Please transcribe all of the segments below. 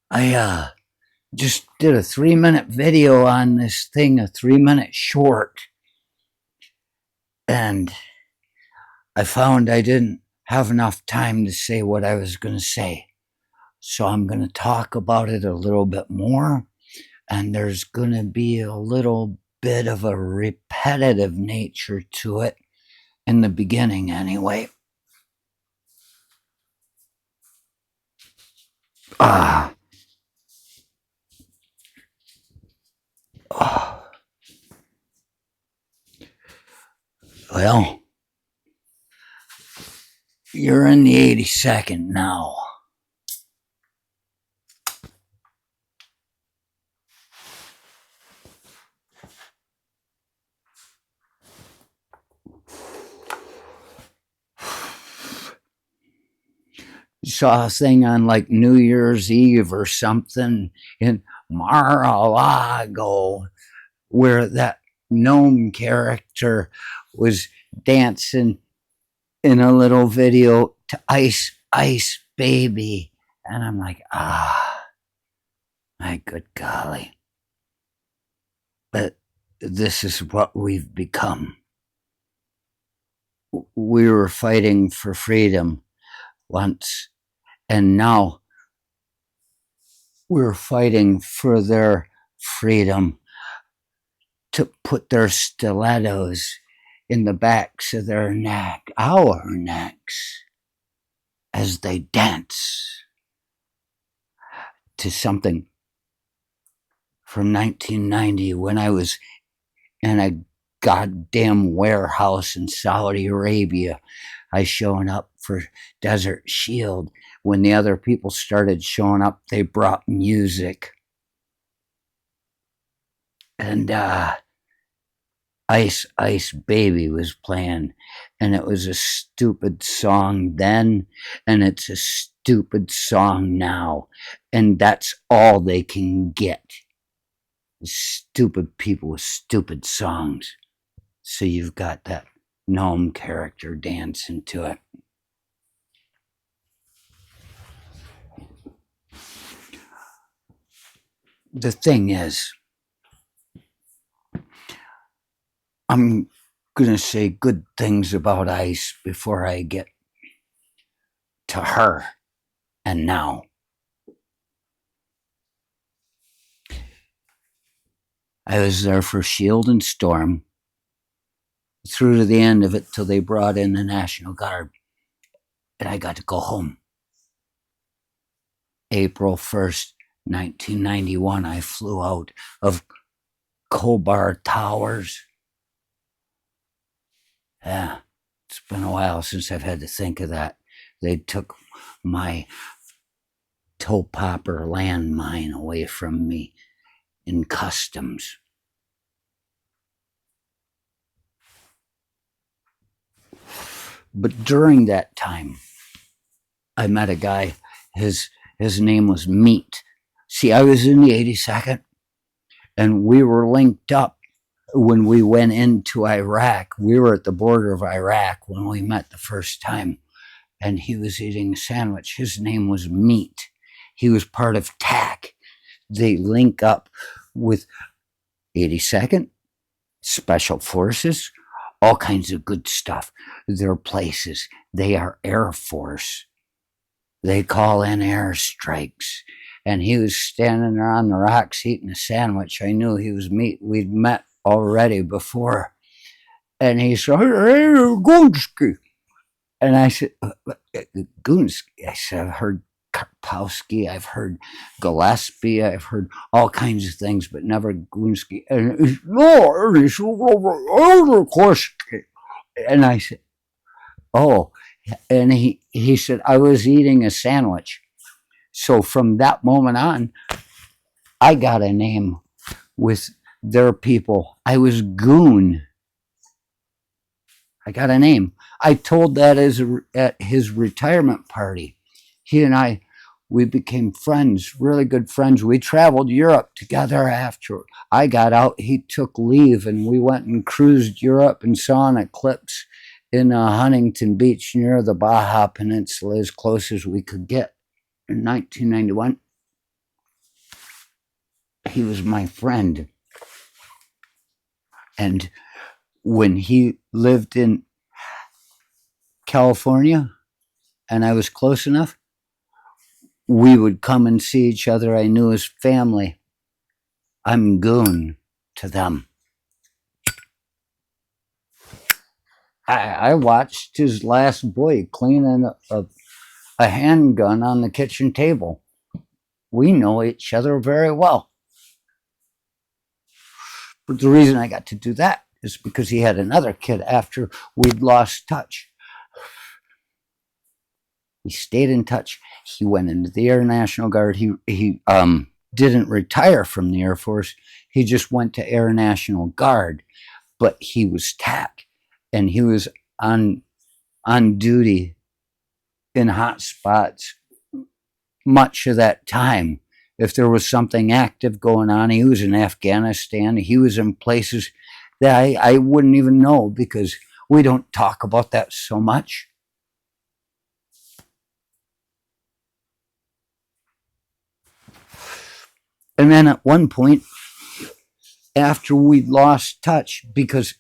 I just did a 3-minute video on this thing, a 3-minute short, and I found I didn't have enough time to say what I was going to say. So I'm going to talk about it a little bit more, and there's going to be a little bit of a repetitive nature to it in the beginning, anyway. Ah. Oh. Well, you're in the 82nd now. Saw a thing on like New Year's Eve or something in Mar-a-Lago where that gnome character was dancing in a little video to Ice Ice Baby. And I'm like, my good golly. But this is what we've become. We were fighting for freedom once, and now we're fighting for their freedom to put their stilettos in the backs of their neck, our necks, as they dance to something from 1990 when I was in a goddamn warehouse in Saudi Arabia. I showing up for Desert Shield. When the other people started showing up, they brought music. And Ice Ice Baby was playing, and it was a stupid song then, and it's a stupid song now, and that's all they can get. Stupid people with stupid songs. So you've got that gnome character dancing to it. The thing is, I'm going to say good things about Ice before I get to her and now. I was there for Shield and Storm, through to the end of it till they brought in the National Guard, and I got to go home. April 1st, 1991, I flew out of Kobar Towers. Yeah, it's been a while since I've had to think of that. They took my toe popper landmine away from me in customs. But during that time, I met a guy. His name was Meat. See, I was in the 82nd, and we were linked up when we went into Iraq. We were at the border of Iraq when we met the first time, and he was eating a sandwich. His name was Meat. He was part of TAC. They link up with 82nd, Special Forces, all kinds of good stuff. They're places. They are Air Force. They call in airstrikes. And he was standing there on the rocks eating a sandwich. I knew he was Meat. We'd met already before. And he said, "Hey, Gunski." And I said, Gunski. I said, I've heard Karpowski, I've heard Gillespie, I've heard all kinds of things, but never Gunski. And he said, no, he said, Gunski. And I said, oh. And he said, I was eating a sandwich. So from that moment on, I got a name with their people. I was Goon. I got a name. I told that at his retirement party. He and I, we became friends, really good friends. We traveled Europe together after I got out. He took leave, and we went and cruised Europe and saw an eclipse in Huntington Beach near the Baja Peninsula, as close as we could get in 1991. he was my friend. And when he lived in California and I was close enough, we would come and see each other. I knew his family. I'm goon to them. I watched his last boy cleaning a handgun on the kitchen table. We know each other very well. But the reason I got to do that is because he had another kid after we'd lost touch. We stayed in touch. He went into the Air National Guard. He didn't retire from the Air Force. He just went to Air National Guard, but he was TAC, and he was on duty in hot spots much of that time. If there was something active going on, he was in Afghanistan. He was in places that I wouldn't even know because we don't talk about that so much. And then at one point, after we'd lost touch, because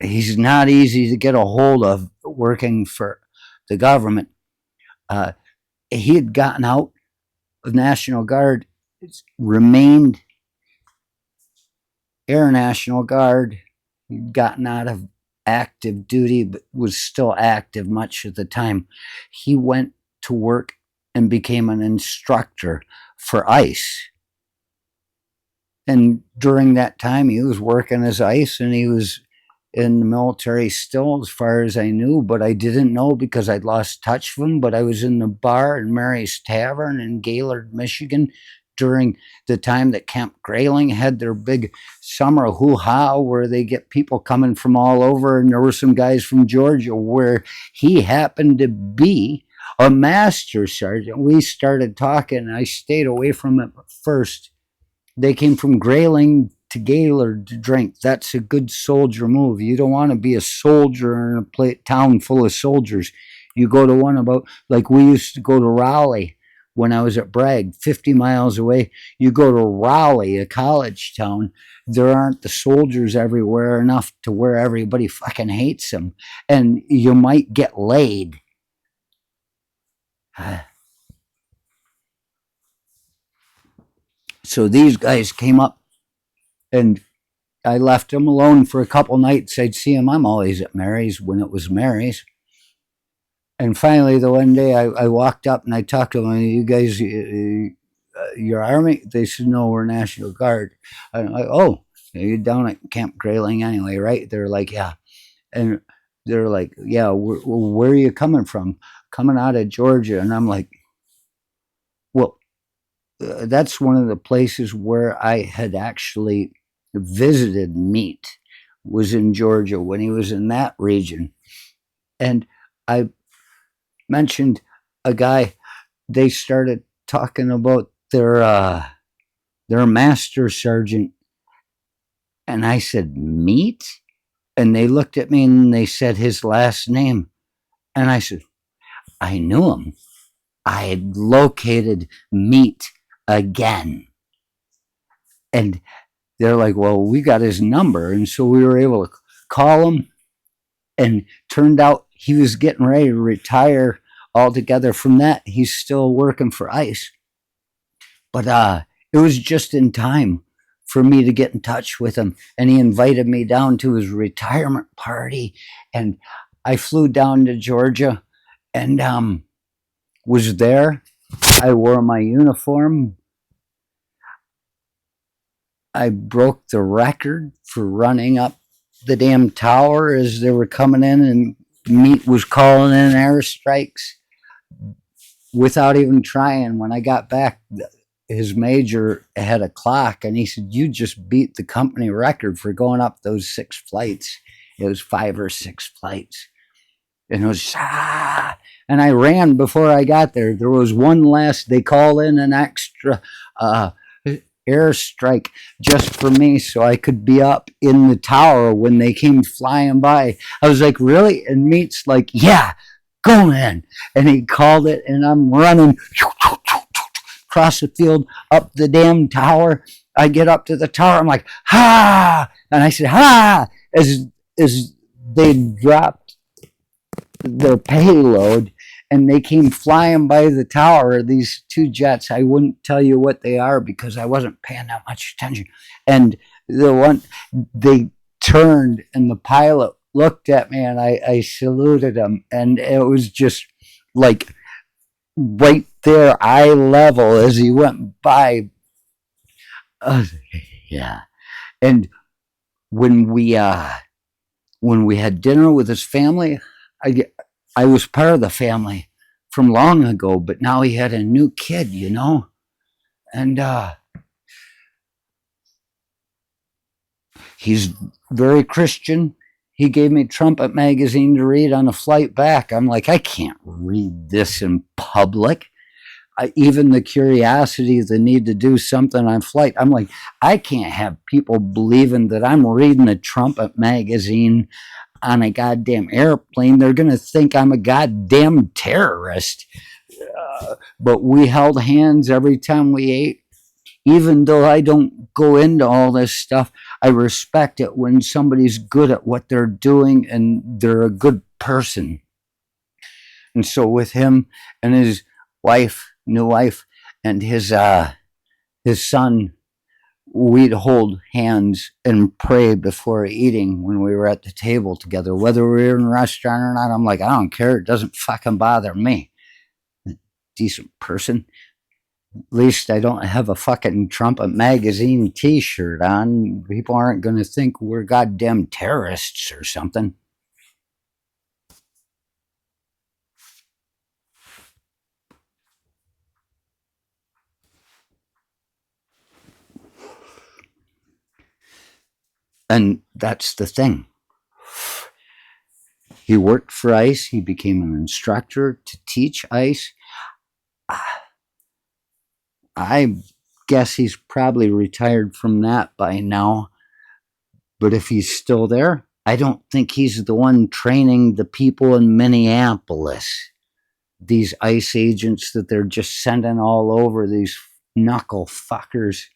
he's not easy to get a hold of working for the government, he had gotten out of National Guard, remained Air National Guard, he'd gotten out of active duty, but was still active much of the time. He went to work and became an instructor for ICE. And during that time, he was working as ICE, and he was in the military still, as far as I knew, but I didn't know because I'd lost touch with him. But I was in the bar in Mary's Tavern in Gaylord, Michigan, during the time that Camp Grayling had their big summer hoo-ha, where they get people coming from all over, and there were some guys from Georgia where he happened to be a master sergeant. We started talking. I stayed away from it first. They came from Grayling to Gaylord to drink. That's a good soldier move. You don't want to be a soldier in a town full of soldiers. You go to one about, like we used to go to Raleigh when I was at Bragg, 50 miles away. You go to Raleigh, a college town. There aren't the soldiers everywhere enough to where everybody fucking hates them. And you might get laid. So these guys came up, and I left them alone for a couple nights. I'd see them. I'm always at Mary's when it was Mary's. And finally, the one day I walked up and I talked to them. You guys, your Army? They said, no, we're National Guard. I'm like, oh, you're down at Camp Grayling anyway, right? They're like, yeah. And they're like, yeah, where are you coming from? Coming out of Georgia. And I'm like, well, that's one of the places where I had actually visited Meat, was in Georgia when he was in that region. And I mentioned a guy, they started talking about their master sergeant. And I said, Meat? And they looked at me and they said his last name. And I said, I knew him. I had located Meat again. And they're like, well, we got his number. And so we were able to call him, and turned out he was getting ready to retire altogether from that. He's still working for ICE. But it was just in time for me to get in touch with him. And he invited me down to his retirement party. And I flew down to Georgia and was there. I wore my uniform. I broke the record for running up the damn tower as they were coming in, and Meat was calling in airstrikes without even trying. When I got back, his major had a clock, and he said, you just beat the company record for going up those 6 flights. It was 5 or 6 flights. And it was, and I ran before I got there. There was one last, they called in an extra airstrike just for me so I could be up in the tower when they came flying by. I was like, really? And Meat's like, yeah, go in. And he called it, and I'm running across the field, up the damn tower. I get up to the tower. I'm like, ha! And I said, ha! As they dropped their payload and they came flying by the tower, these two jets. I wouldn't tell you what they are because I wasn't paying that much attention. And the one, they turned and the pilot looked at me and I saluted him. And it was just like right there, eye level as he went by. Uh, yeah. And when we had dinner with his family, I I was part of the family from long ago, but now he had a new kid, and he's very Christian. He gave me Trumpet magazine to read on the flight back. I'm like, I can't read this in public. Even the curiosity, the need to do something on flight. I'm like, I can't have people believing that I'm reading a Trumpet magazine on a goddamn airplane. They're going to think I'm a goddamn terrorist. But we held hands every time we ate. Even though I don't go into all this stuff, I respect it when somebody's good at what they're doing and they're a good person. And so with him and his new wife, and his son, we'd hold hands and pray before eating when we were at the table together, whether we were in a restaurant or not. I'm like, I don't care. It doesn't fucking bother me. Decent person. At least I don't have a fucking Trumpet magazine t-shirt on. People aren't going to think we're goddamn terrorists or something. And that's the thing. He worked for ICE. He became an instructor to teach ICE. I guess he's probably retired from that by now. But if he's still there, I don't think he's the one training the people in Minneapolis. These ICE agents that they're just sending all over, these knuckle fuckers.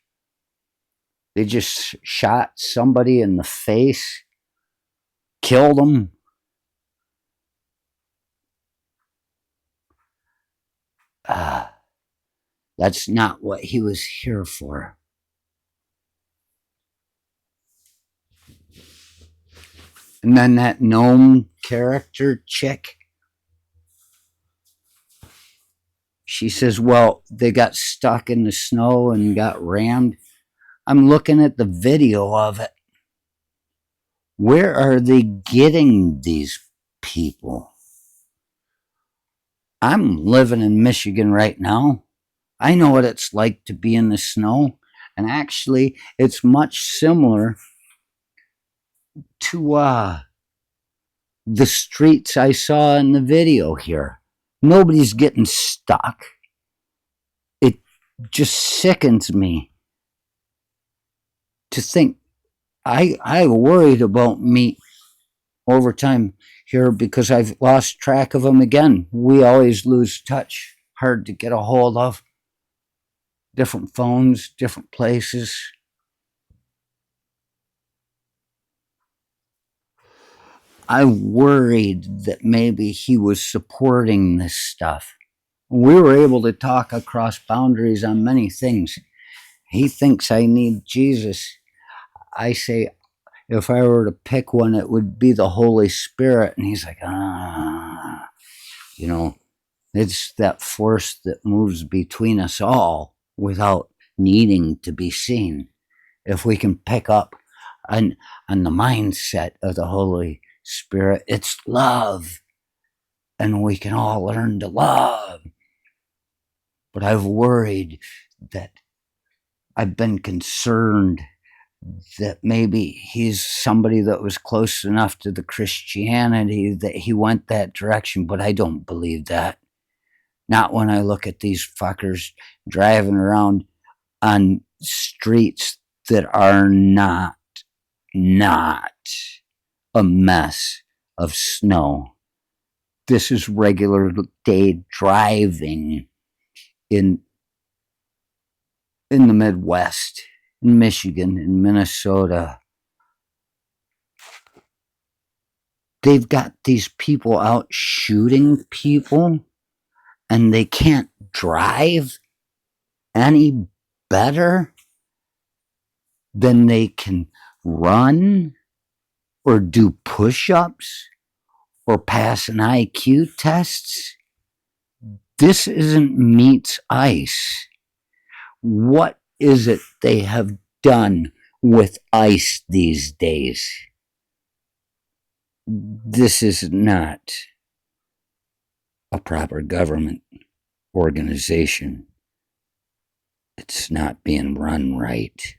They just shot somebody in the face, killed them. That's not what he was here for. And then that gnome character chick, she says, well, they got stuck in the snow and got rammed. I'm looking at the video of it. Where are they getting these people? I'm living in Michigan right now. I know what it's like to be in the snow. And actually, it's much similar to the streets I saw in the video here. Nobody's getting stuck. It just sickens me to think. I worried about me over time here because I've lost track of them again. We always lose touch. Hard to get a hold of. Different phones, different places. I worried that maybe he was supporting this stuff. We were able to talk across boundaries on many things. He thinks I need Jesus. I say, if I were to pick one, it would be the Holy Spirit. And he's like, it's that force that moves between us all without needing to be seen. If we can pick up on the mindset of the Holy Spirit, it's love. And we can all learn to love. But I've worried that I've been concerned that maybe he's somebody that was close enough to the Christianity that he went that direction, but I don't believe that. Not when I look at these fuckers driving around on streets that are not a mess of snow. This is regular day driving in the Midwest. in Michigan, in Minnesota, they've got these people out shooting people and they can't drive any better than they can run or do push-ups or pass an IQ tests. This isn't meets ice. What is it they have done with ICE these days? This is not a proper government organization. It's not being run right.